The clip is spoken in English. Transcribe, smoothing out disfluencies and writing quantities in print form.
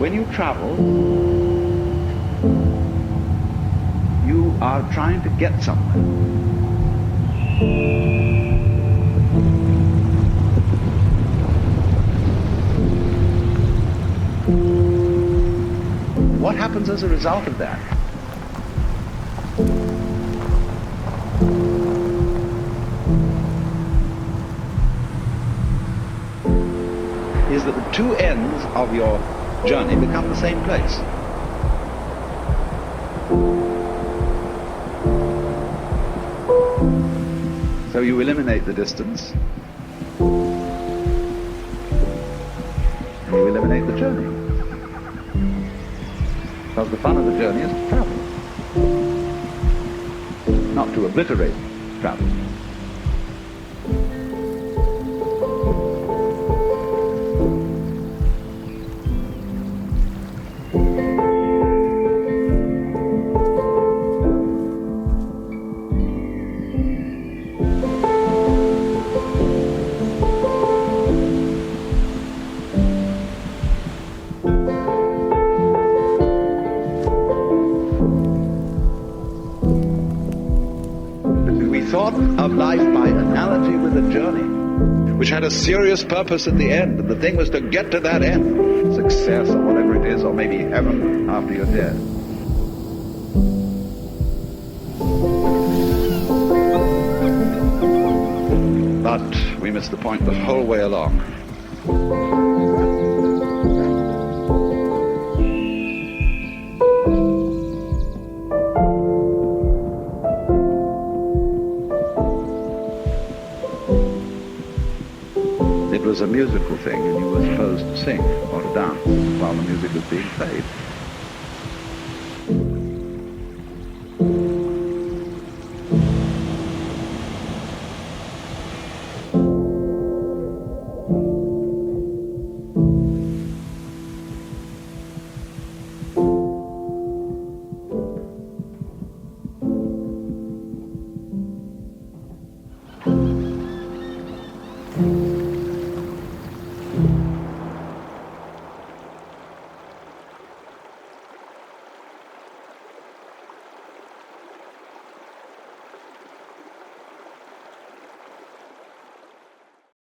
when you travel, you are trying to get somewhere. What happens as a result of that? Is that the two ends of your journey become the same place. So you eliminate the distance, and you eliminate the journey. Because the fun of the journey is to travel, not to obliterate travel. Of life by analogy with a journey, which had a serious purpose at the end, and the thing was to get to that end, success or whatever it is, or maybe heaven after you're dead. But we missed the point the whole way along. It was a musical thing, and you were supposed to sing or to dance while the music was being played.